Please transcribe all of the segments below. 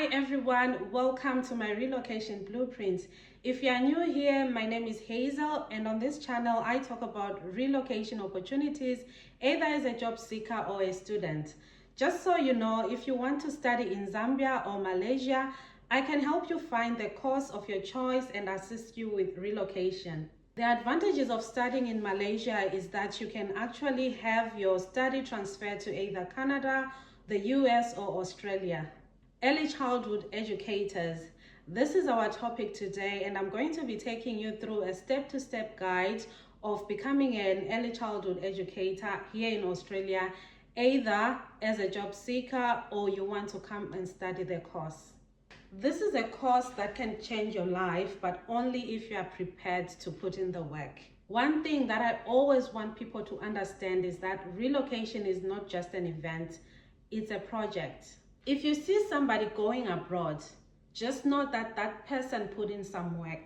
Hi everyone, welcome to my relocation blueprints. If you are new here, my name is Hazel, and on this channel I talk about relocation opportunities either as a job seeker or a student. Just so you know, if you want to study in Zambia or Malaysia, I can help you find the course of your choice and assist you with relocation. The advantages of studying in Malaysia is that you can actually have your study transferred to either Canada, the US or Australia. Early childhood educators. This is our topic today, and I'm going to be taking you through a step-to-step guide of becoming an early childhood educator here in Australia, either as a job seeker or you want to come and study the course. This is a course that can change your life, but only if you are prepared to put in the work. One thing that I always want people to understand is that relocation is not just an event, it's a project. If you see somebody going abroad, just know that that person put in some work.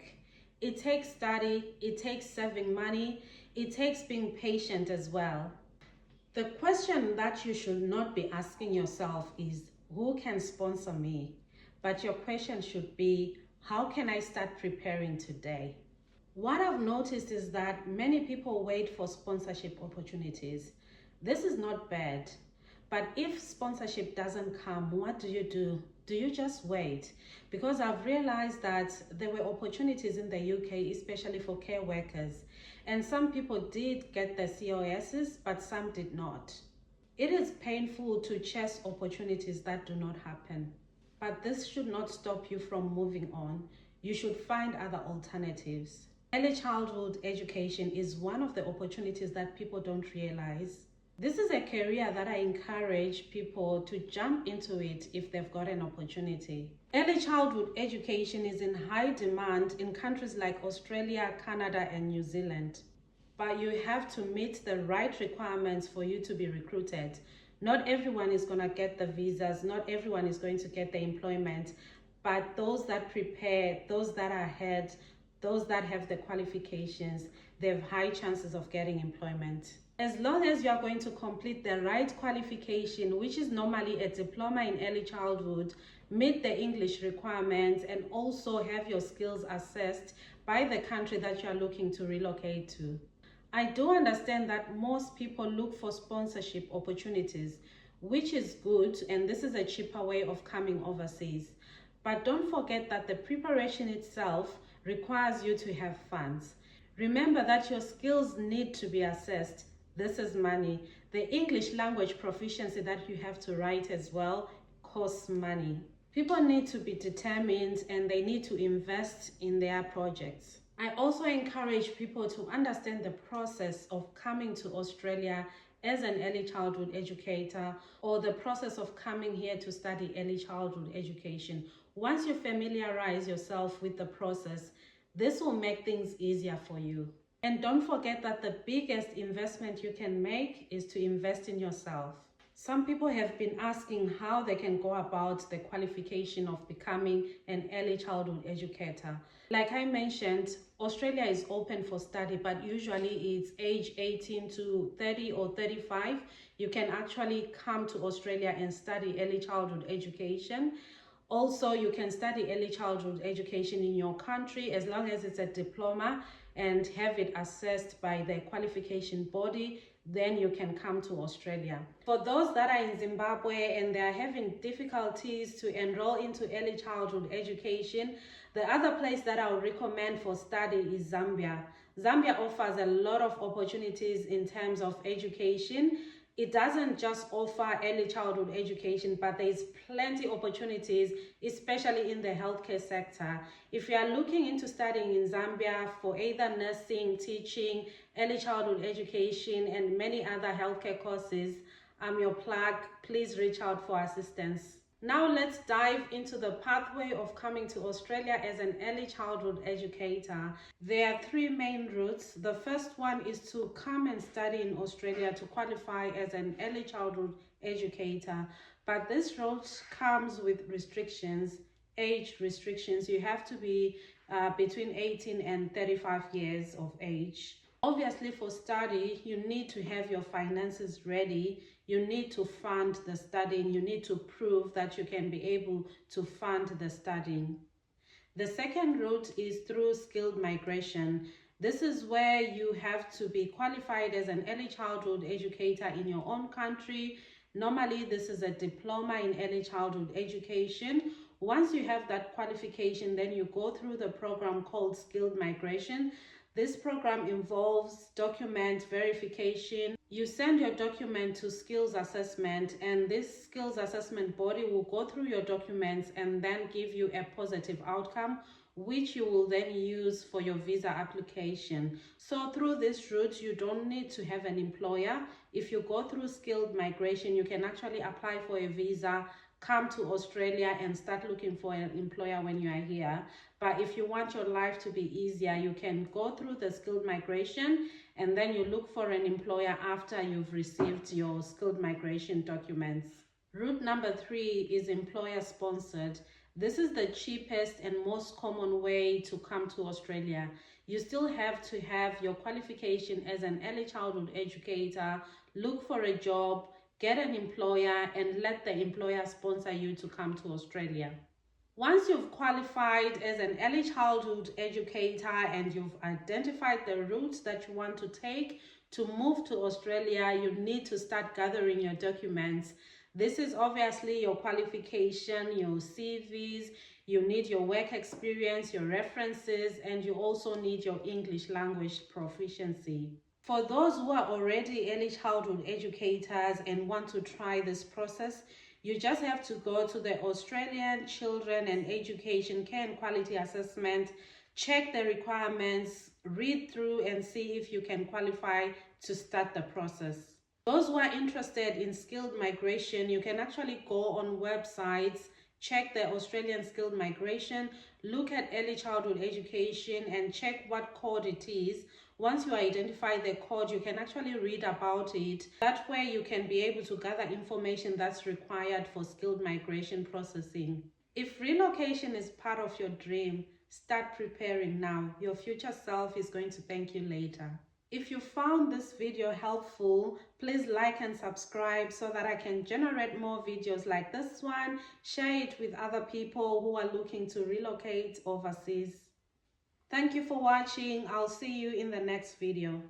It takes study, it takes saving money, it takes being patient as well. The question that you should not be asking yourself is, who can sponsor me? But your question should be, how can I start preparing today? What I've noticed is that many people wait for sponsorship opportunities. This is not bad. But if sponsorship doesn't come, what do? Do you just wait? Because I've realized that there were opportunities in the UK, especially for care workers. And some people did get the COSs, but some did not. It is painful to chase opportunities that do not happen. But this should not stop you from moving on. You should find other alternatives. Early childhood education is one of the opportunities that people don't realize. This is a career that I encourage people to jump into it if they've got an opportunity. Early childhood education is in high demand in countries like Australia, Canada, and New Zealand. But you have to meet the right requirements for you to be recruited. Not everyone is going to get the visas, not everyone is going to get the employment, but those that prepare, those that are ahead, those that have the qualifications, they have high chances of getting employment. As long as you are going to complete the right qualification, which is normally a diploma in early childhood, meet the English requirements, and also have your skills assessed by the country that you are looking to relocate to. I do understand that most people look for sponsorship opportunities, which is good, and this is a cheaper way of coming overseas. But don't forget that the preparation itself requires you to have funds. Remember that your skills need to be assessed. This is money. The English language proficiency that you have to write as well costs money. People need to be determined and they need to invest in their projects. I also encourage people to understand the process of coming to Australia as an early childhood educator, or the process of coming here to study early childhood education. Once you familiarize yourself with the process, this will make things easier for you. And don't forget that the biggest investment you can make is to invest in yourself. Some people have been asking how they can go about the qualification of becoming an early childhood educator. Like I mentioned, Australia is open for study, but usually it's age 18 to 30 or 35. You can actually come to Australia and study early childhood education. Also, you can study early childhood education in your country as long as it's a diploma and have it assessed by the qualification body. Then you can come to Australia. For those that are in Zimbabwe and they are having difficulties to enroll into early childhood education, the other place that I would recommend for study is Zambia. Zambia offers a lot of opportunities in terms of education. It doesn't just offer early childhood education, but there's plenty of opportunities, especially in the healthcare sector. If you are looking into studying in Zambia for either nursing, teaching, early childhood education, and many other healthcare courses, I'm your plug. Please reach out for assistance. Now let's dive into the pathway of coming to Australia as an early childhood educator. There are three main routes. The first one is to come and study in Australia to qualify as an early childhood educator. But this route comes with restrictions, age restrictions. You have to be between 18 and 35 years of age. Obviously, for study, you need to have your finances ready. You need to fund the studying. You need to prove that you can be able to fund the studying. The second route is through skilled migration. This is where you have to be qualified as an early childhood educator in your own country. Normally, this is a diploma in early childhood education. Once you have that qualification, then you go through the program called skilled migration. This program involves document verification. You send your document to skills assessment, and this skills assessment body will go through your documents and then give you a positive outcome, which you will then use for your visa application. So through this route, you don't need to have an employer. If you go through skilled migration, you can actually apply for a visa, come to Australia and start looking for an employer when you are here. But if you want your life to be easier, you can go through the skilled migration and then you look for an employer after you've received your skilled migration documents. Route number 3 is employer sponsored. This is the cheapest and most common way to come to Australia. You still have to have your qualification as an early childhood educator, look for a job, get an employer, and let the employer sponsor you to come to Australia. Once you've qualified as an early childhood educator and you've identified the route that you want to take to move to Australia, you need to start gathering your documents. This is obviously your qualification, your CVs, you need your work experience, your references, and you also need your English language proficiency. For those who are already early childhood educators and want to try this process, you just have to go to the Australian Children and Education Care and Quality Assessment, check the requirements, read through and see if you can qualify to start the process. Those who are interested in skilled migration, you can actually go on websites, check the Australian skilled migration, look at early childhood education and check what code it is. Once you identify the code, you can actually read about it. That way you can be able to gather information that's required for skilled migration processing. If relocation is part of your dream, start preparing now. Your future self is going to thank you later. If you found this video helpful, please like and subscribe so that I can generate more videos like this one. Share it with other people who are looking to relocate overseas. Thank you for watching. I'll see you in the next video.